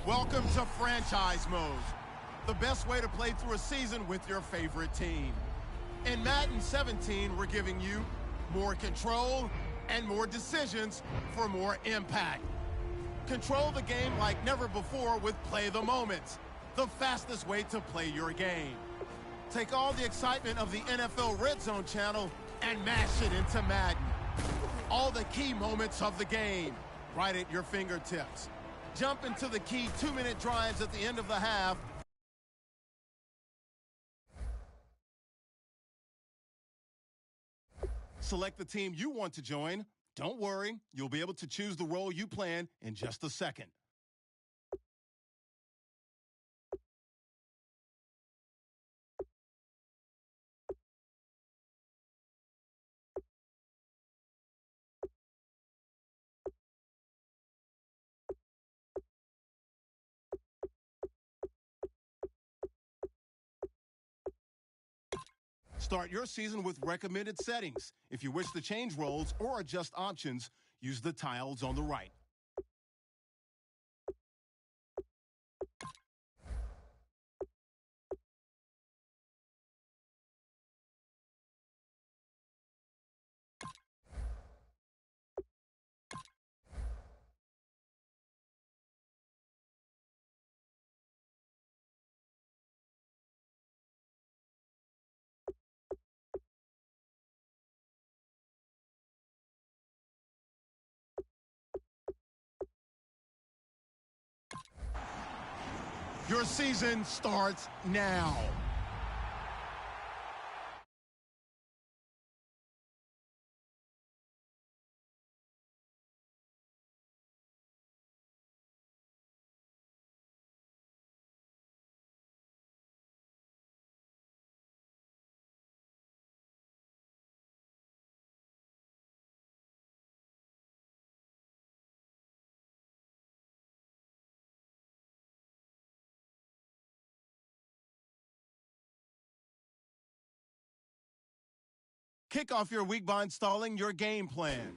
Welcome to franchise mode, the best way to play through a season with your favorite team. In Madden 17, we're giving you more control and more decisions for more impact. Control the game like never before with Play the Moments, the fastest way to play your game. Take all the excitement of the NFL Red Zone channel and mash it into Madden. All the key moments of the game, right at your fingertips. Jump into the key 2-minute drives at the end of the half. Select the team you want to join. Don't worry, you'll be able to choose the role you plan in just a second. Start your season with recommended settings. If you wish to change roles or adjust options, use the tiles on the right. Your season starts now. Kick off your week by installing your game plan.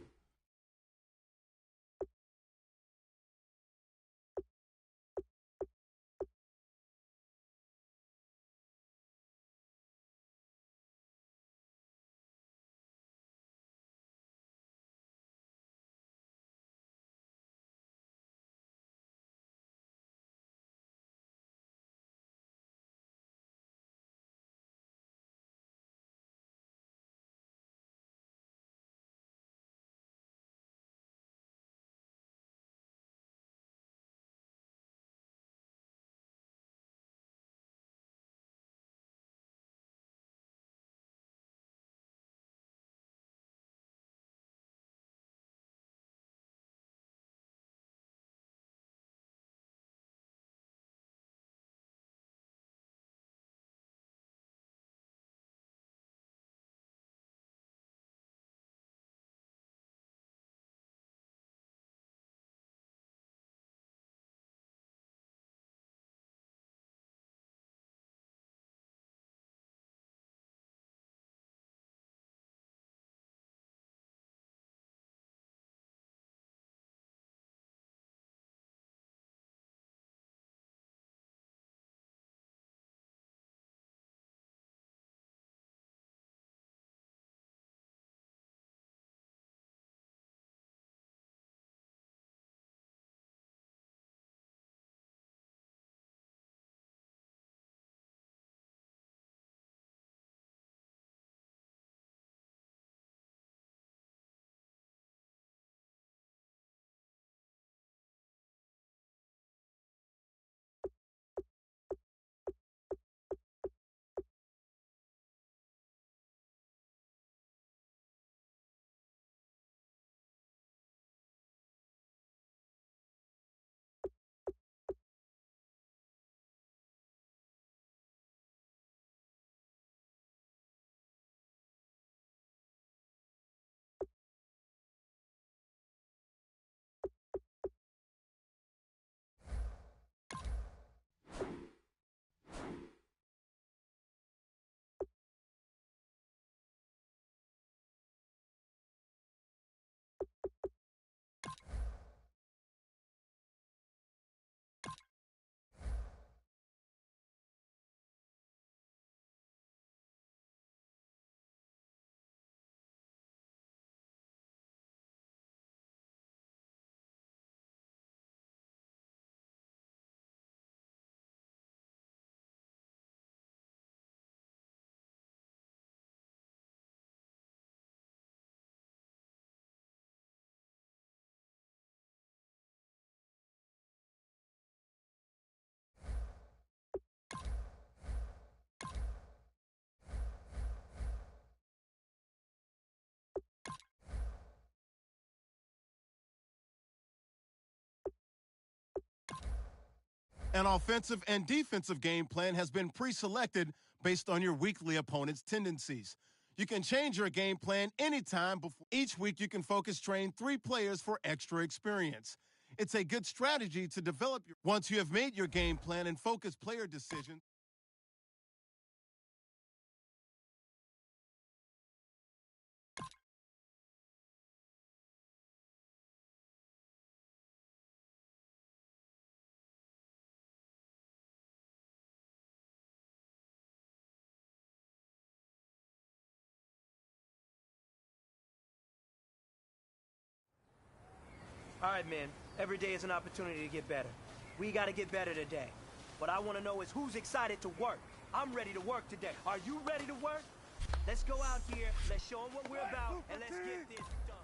An offensive and defensive game plan has been pre-selected based on your weekly opponent's tendencies. You can change your game plan anytime. Each week, you can focus train 3 players for extra experience. It's a good strategy to develop. Once you have made your game plan and focus player decisions, All right, man. Every day is an opportunity to get better. We got to get better today. What I want to know is who's excited to work. I'm ready to work today. Are you ready to work? Let's go out here, let's show them what we're about, and let's get this done.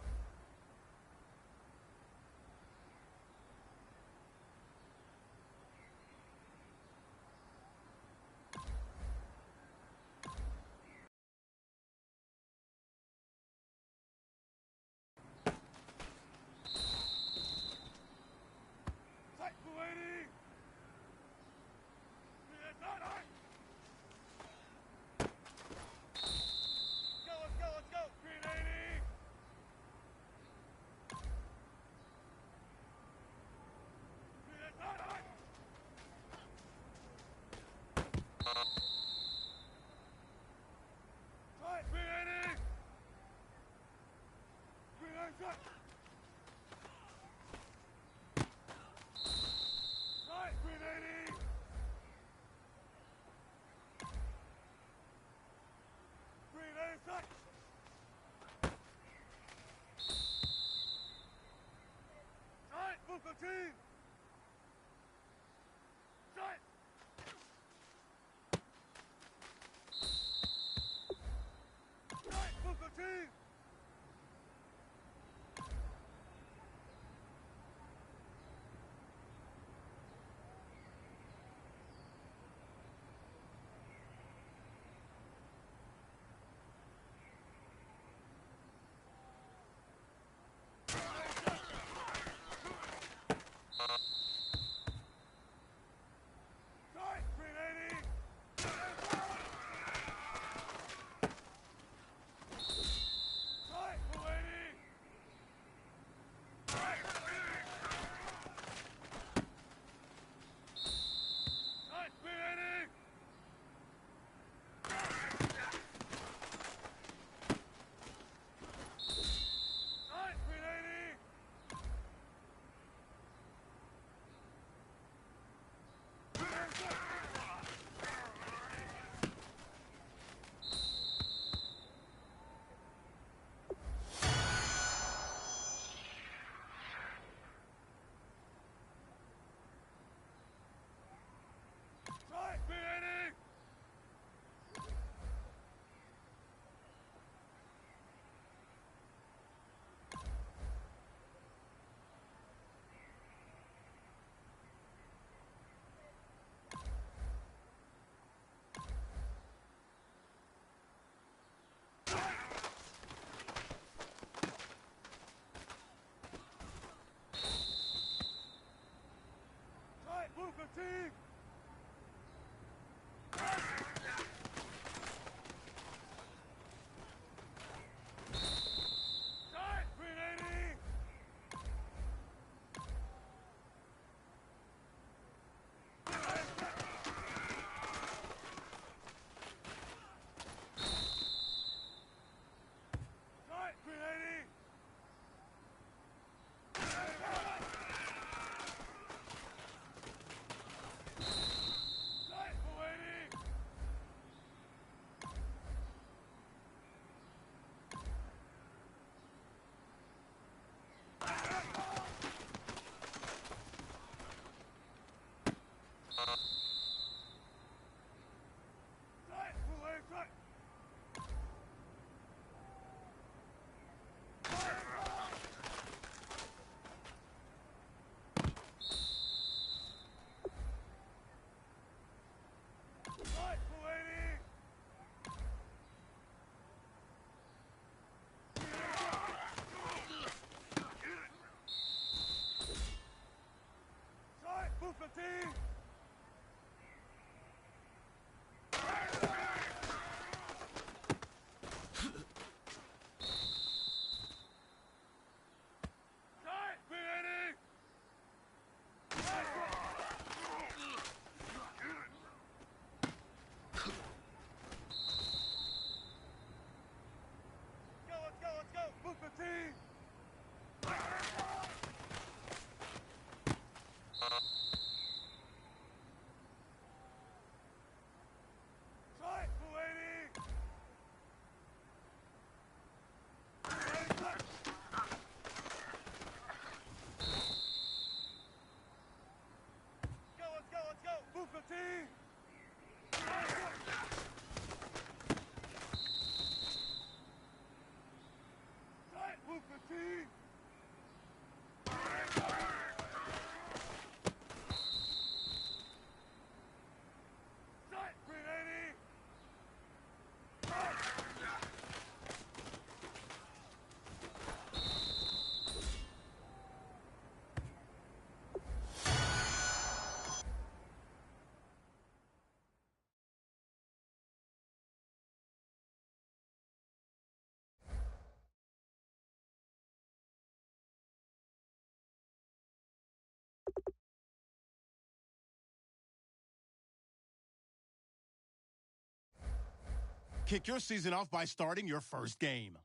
Kick your season off by starting your first game.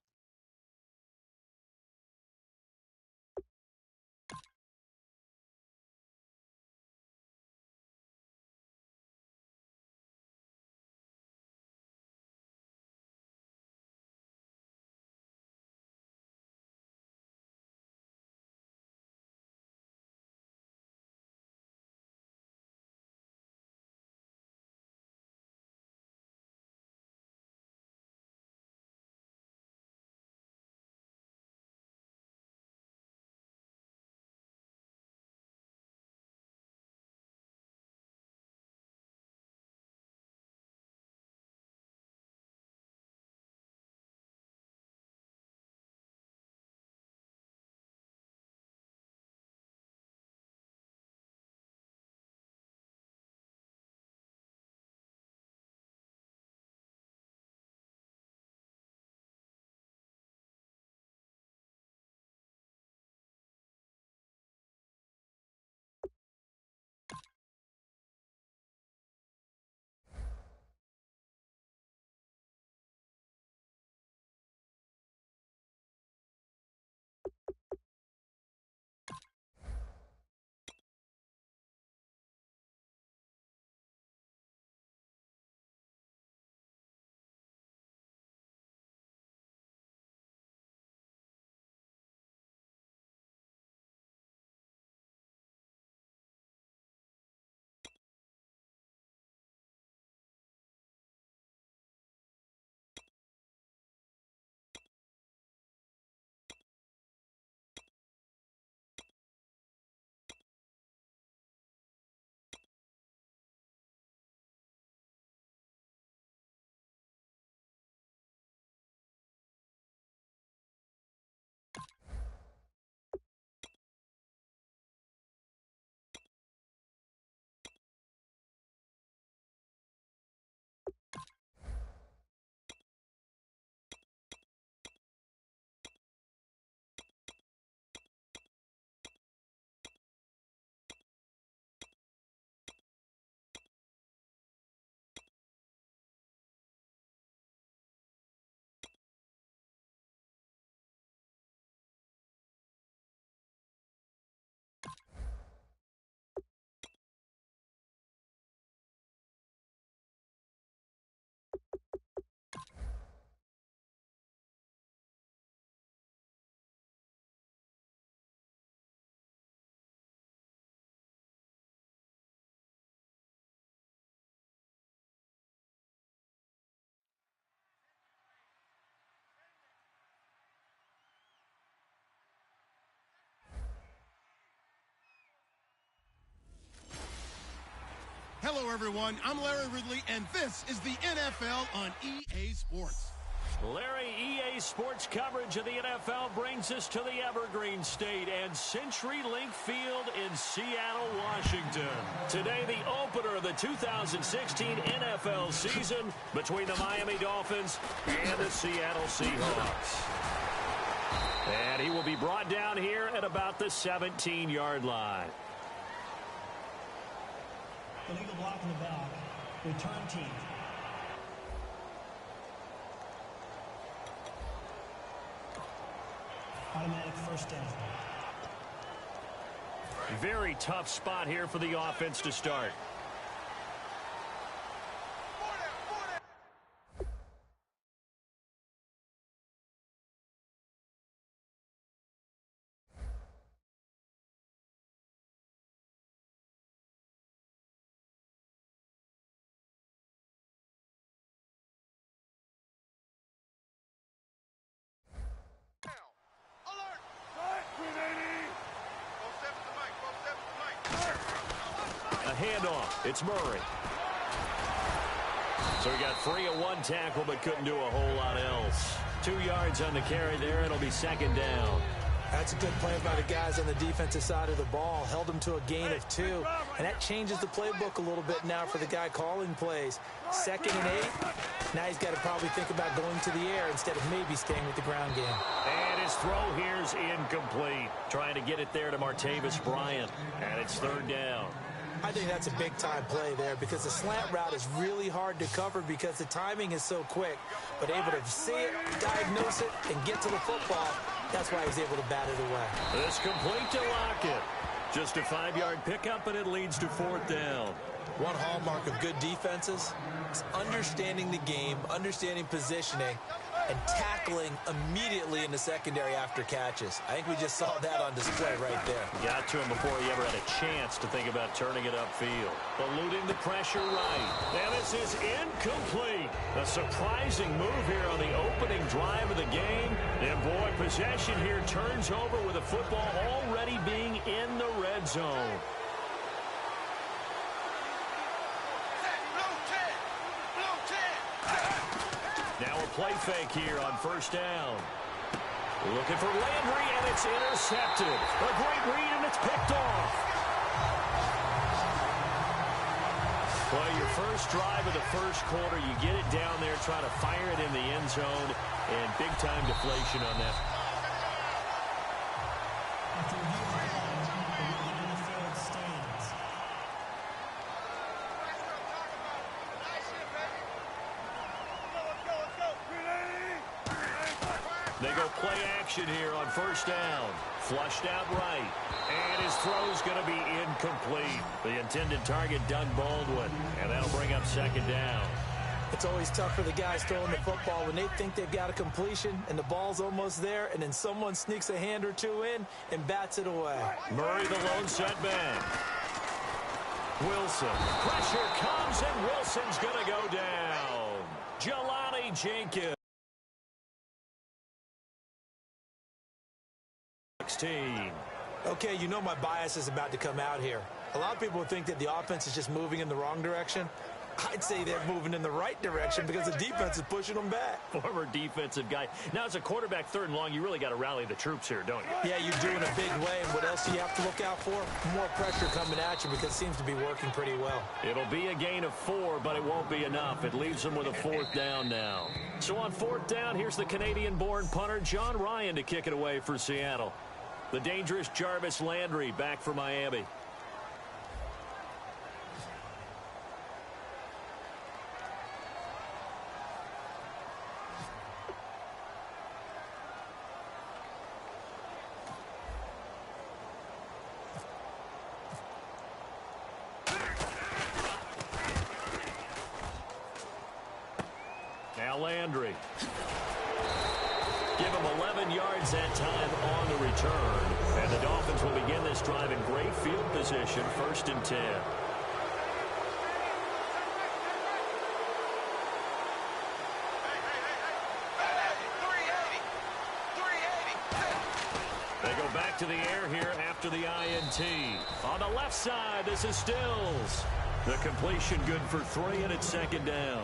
Hello, everyone. I'm Larry Ridley, and this is the NFL on EA Sports. Larry, EA Sports coverage of the NFL brings us to the Evergreen State and CenturyLink Field in Seattle, Washington. Today, the opener of the 2016 NFL season between the Miami Dolphins and the Seattle Seahawks. And he will be brought down here at about the 17-yard line. Illegal block in the back. Return team. Automatic first down. Very tough spot here for the offense to start. Handoff. It's Murray. So he got free of one tackle, but couldn't do a whole lot else. 2 yards on the carry there. It'll be second down. That's a good play by the guys on the defensive side of the ball. Held them to a gain of 2. And that changes the playbook a little bit now for the guy calling plays. 2nd and 8. Now he's got to probably think about going to the air instead of maybe staying with the ground game. And his throw here is incomplete. Trying to get it there to Martavis Bryant. And it's third down. I think that's a big-time play there because the slant route is really hard to cover because the timing is so quick. But able to see it, diagnose it, and get to the football, that's why he's able to bat it away. It's complete to Lockett. Just a 5-yard pickup, and it leads to 4th down. One hallmark of good defenses is understanding the game, understanding positioning, and tackling immediately in the secondary after catches. I think we just saw that on display right there. Got to him before he ever had a chance to think about turning it upfield. Eluding the pressure right. And this is incomplete. A surprising move here on the opening drive of the game. And boy, possession here turns over with the football already being in the red zone. Now a play fake here on 1st down. Looking for Landry, and it's intercepted. A great read, and it's picked off. Well, your first drive of the first quarter, you get it down there, try to fire it in the end zone, and big-time deflation on that. After review of the play, the ruling on the field stands. They go play action here on 1st down. Flushed out right. And his throw's going to be incomplete. The intended target, Doug Baldwin. And that'll bring up 2nd down. It's always tough for the guys throwing the football when they think they've got a completion and the ball's almost there, and then someone sneaks a hand or two in and bats it away. Murray the lone setback. Wilson. Pressure comes, and Wilson's going to go down. Jelani Jenkins. 16. Okay, you know my bias is about to come out here. A lot of people think that the offense is just moving in the wrong direction. I'd say they're moving in the right direction because the defense is pushing them back. Former defensive guy. Now, as a quarterback 3rd and long, you really got to rally the troops here, don't you? Yeah, you're doing a big way, and what else do you have to look out for? More pressure coming at you because it seems to be working pretty well. It'll be a gain of 4, but it won't be enough. It leaves them with a 4th down now. So on 4th down, here's the Canadian-born punter John Ryan to kick it away for Seattle. The dangerous Jarvis Landry back for Miami. Now Landry. Give him 11 yards that time on the return. And the Dolphins will begin this drive in great field position, 1st and 10. They go back to the air here after the INT. On the left side, this is Stills. The completion good for 3, and it's 2nd down.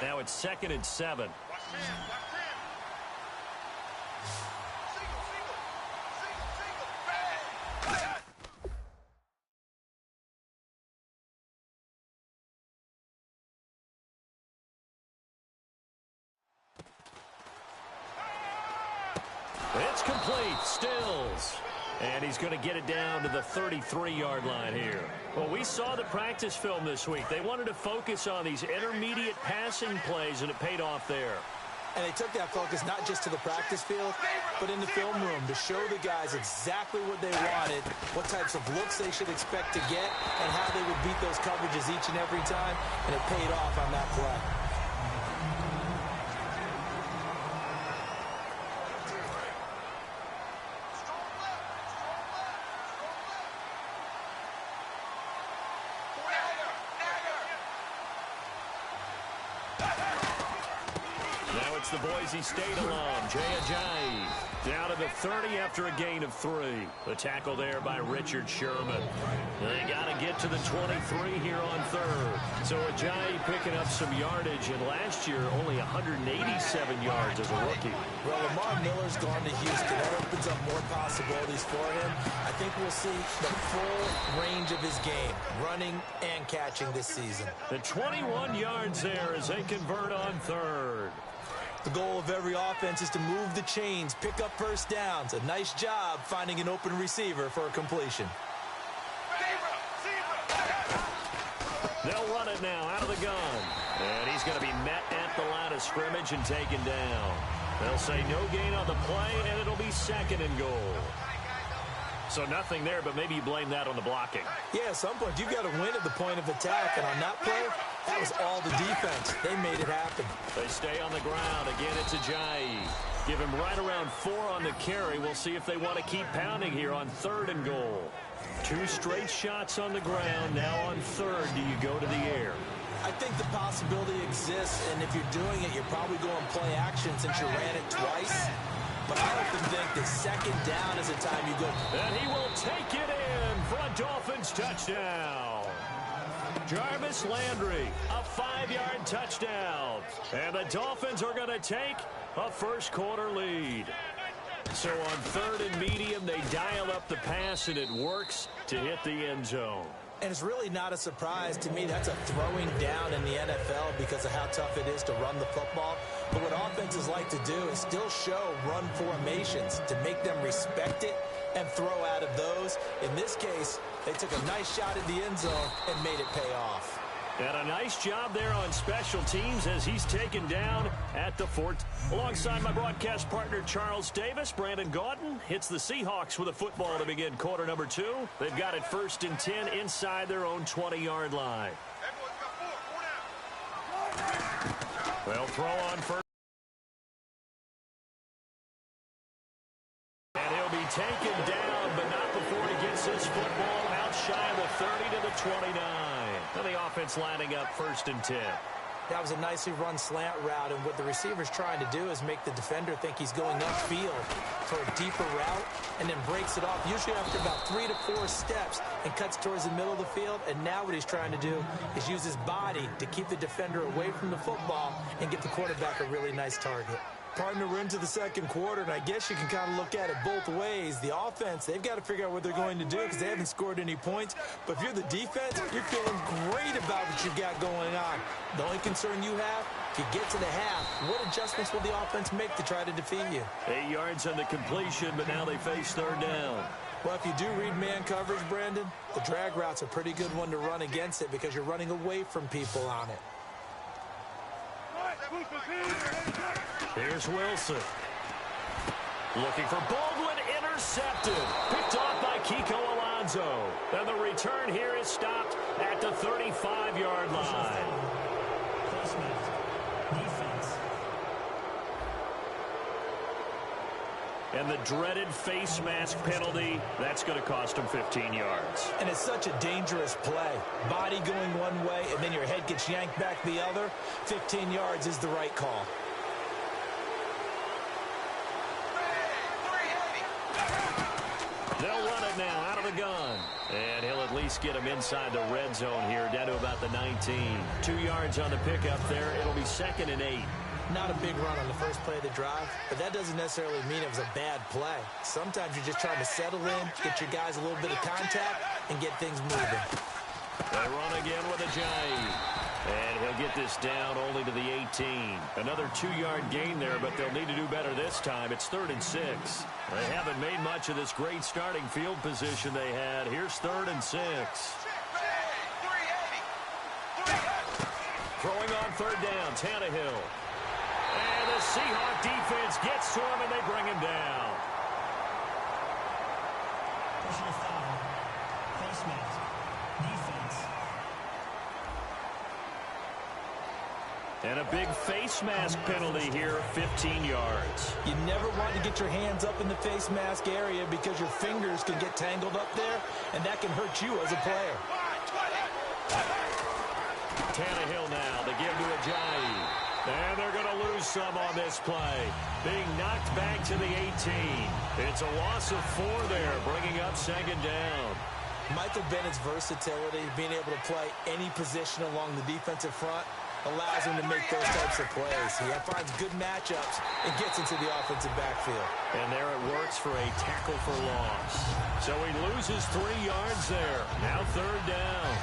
Now it's 2nd and 7. It's complete. Stills. And he's going to get it down to the 33-yard line here. Well, we saw the practice film this week. They wanted to focus on these intermediate passing plays, and it paid off there. And they took that focus not just to the practice field, but in the film room to show the guys exactly what they wanted, what types of looks they should expect to get, and how they would beat those coverages each and every time, and it paid off on that play. It's the Boise State alum, Jay Ajayi, down to the 30 after a gain of 3. The tackle there by Richard Sherman. They got to get to the 23 here on 3rd. So Ajayi picking up some yardage, and last year only 187 yards as a rookie. Well, Lamar Miller's gone to Houston. That opens up more possibilities for him. I think we'll see the full range of his game, running and catching this season. The 21 yards there as they convert on 3rd. The goal of every offense is to move the chains, pick up first downs. A nice job finding an open receiver for a completion. They'll run it now out of the gun. And he's going to be met at the line of scrimmage and taken down. They'll say no gain on the play, and it'll be second and goal. So nothing there, but maybe you blame that on the blocking. Yeah, at some point, you've got to win at the point of attack. And on that play, that was all the defense. They made it happen. They stay on the ground. Again, it's Ajayi. Give him right around 4 on the carry. We'll see if they want to keep pounding here on 3rd and goal. 2 straight shots on the ground. Now on 3rd, do you go to the air? I think the possibility exists, and if you're doing it, you're probably going play action since you ran it twice. But I often think that 2nd down is the time you go. And he will take it in for a Dolphins touchdown. Jarvis Landry, a 5-yard touchdown. And the Dolphins are going to take a first-quarter lead. So on 3rd and medium, they dial up the pass, and it works to hit the end zone. And it's really not a surprise to me. That's a throwing down in the NFL because of how tough it is to run the football. But what offenses like to do is still show run formations to make them respect it and throw out of those. In this case, they took a nice shot at the end zone and made it pay off. And a nice job there on special teams as he's taken down at the 4th. Alongside my broadcast partner, Charles Davis, Brandon Gaudin hits the Seahawks with a football to begin quarter number 2. They've got it 1st and 10 inside their own 20-yard line. They'll throw on first. And he'll be taken down, but not before he gets his football out shy of the 30 to the 29. And the offense lining up 1st and 10. That was a nicely run slant route, and what the receiver's trying to do is make the defender think he's going upfield for a deeper route and then breaks it off, usually after about 3 to 4 steps, and cuts towards the middle of the field. And now what he's trying to do is use his body to keep the defender away from the football and give the quarterback a really nice target. Partner, we're into the 2nd quarter, and I guess you can kind of look at it both ways. The offense, they've got to figure out what they're going to do because they haven't scored any points. But if you're the defense, you're feeling great about what you've got going on. The only concern you have, if you get to the half, what adjustments will the offense make to try to defeat you? 8 yards on the completion, but now they face 3rd down. Well, if you do read man coverage, Brandon, the drag route's a pretty good one to run against it because you're running away from people on it. Here's Wilson. Looking for Baldwin, intercepted. Picked off by Kiko Alonso. And the return here is stopped at the 35-yard line. And the dreaded face mask penalty, that's going to cost him 15 yards. And it's such a dangerous play. Body going one way, and then your head gets yanked back the other. 15 yards is the right call. They'll run it now out of the gun. And he'll at least get him inside the red zone here, down to about the 19. 2 yards on the pickup there. It'll be 2nd and 8. Not a big run on the first play of the drive, but that doesn't necessarily mean it was a bad play. Sometimes you're just trying to settle in, get your guys a little bit of contact, and get things moving. They run again with Ajayi. And he'll get this down only to the 18. Another 2-yard gain there, but they'll need to do better this time. It's 3rd and 6. They haven't made much of this great starting field position they had. Here's 3rd and 6. Throwing on 3rd down, Tannehill. And the Seahawk defense gets to him, and they bring him down. Personal foul. Face mask. Defense. And a big face mask penalty here, 15 yards. You never want to get your hands up in the face mask area because your fingers can get tangled up there, and that can hurt you as a player. Tannehill now, they give to Ajayi. And they're going to lose some on this play. Being knocked back to the 18. It's a loss of 4 there, bringing up 2nd down. Michael Bennett's versatility, being able to play any position along the defensive front, allows him to make those types of plays. He finds good matchups and gets into the offensive backfield. And there it works for a tackle for loss. So he loses 3 yards there. Now 3rd down.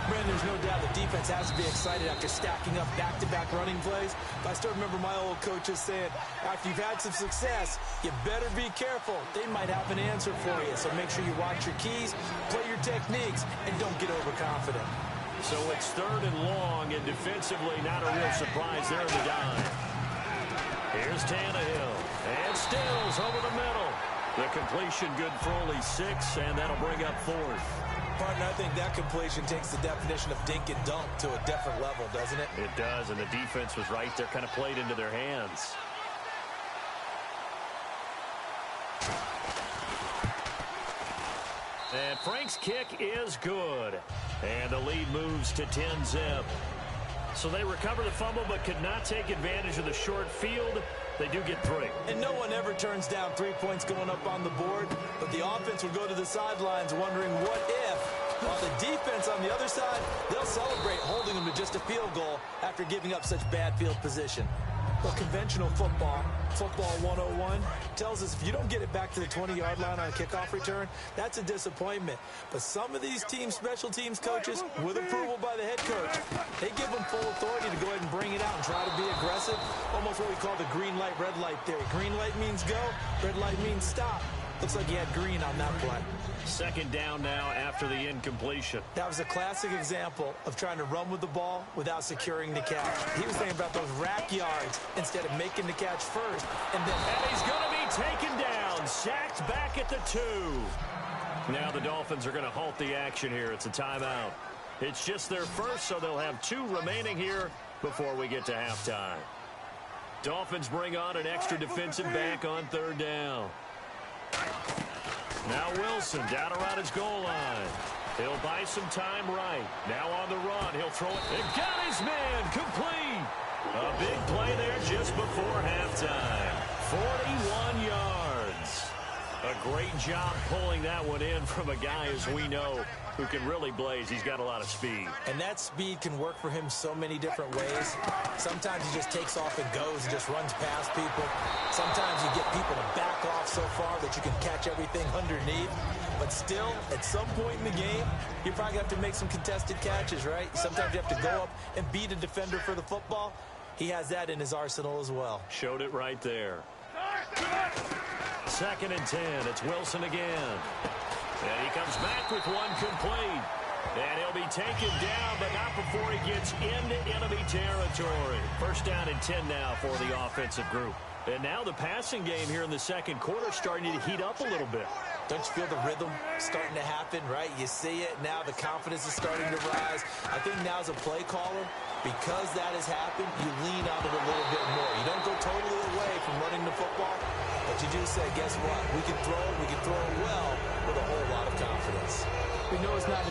Brandon, there's no doubt the defense has to be excited after stacking up back-to-back running plays. But I still remember my old coaches saying, after you've had some success, you better be careful. They might have an answer for you. So make sure you watch your keys, play your techniques, and don't get overconfident. So it's 3rd and long, and defensively, not a real surprise there in the dime. Here's Tannehill, and Stills over the middle. The completion good for only 6, and that'll bring up 4th. Partner, I think that completion takes the definition of dink and dunk to a different level, doesn't it? It does, and the defense was right there, kind of played into their hands. And Frank's kick is good. And the lead moves to 10-zip. So they recover the fumble but could not take advantage of the short field. They do get 3. And no one ever turns down 3 points going up on the board, but the offense will go to the sidelines wondering what if, while the defense on the other side, they'll celebrate holding them to just a field goal after giving up such bad field position. But conventional football 101, tells us if you don't get it back to the 20-yard line on a kickoff return, that's a disappointment. But some of these teams, special teams coaches, with approval by the head coach, they give them full authority to go ahead and bring it out and try to be aggressive. Almost what we call the green light, red light theory. Green light means go, red light means stop. Looks like he had green on that play. 2nd down now after the incompletion. That was a classic example of trying to run with the ball without securing the catch. He was thinking about those rack yards instead of making the catch first. And he's going to be taken down, sacked back at the 2. Now the Dolphins are going to halt the action here. It's a timeout. It's just their first, so they'll have 2 remaining here before we get to halftime. Dolphins bring on an extra defensive back on 3rd down. Now Wilson down around his goal line. He'll buy some time right. Now on the run. He'll throw it. And got his man complete. A big play there just before halftime. 41 yards. A great job pulling that one in from a guy, as we know, who can really blaze. He's got a lot of speed. And that speed can work for him so many different ways. Sometimes he just takes off and goes and just runs past people. Sometimes you get people to back off so far that you can catch everything underneath. But still, at some point in the game, you're probably going to have to make some contested catches, right? Sometimes you have to go up and beat a defender for the football. He has that in his arsenal as well. Showed it right there. 2nd and 10. It's Wilson again. And he comes back with one complete. And he'll be taken down, but not before he gets into enemy territory. 1st down and 10 now for the offensive group. And now the passing game here in the 2nd quarter starting to heat up a little bit. Don't you feel the rhythm starting to happen, right? You see it now. The confidence is starting to rise. I think now as a play caller, because that has happened, you lean on it a little bit more. You don't go totally away from running the football, but you do say, guess what? We can throw it well with a whole lot of confidence. We know it's not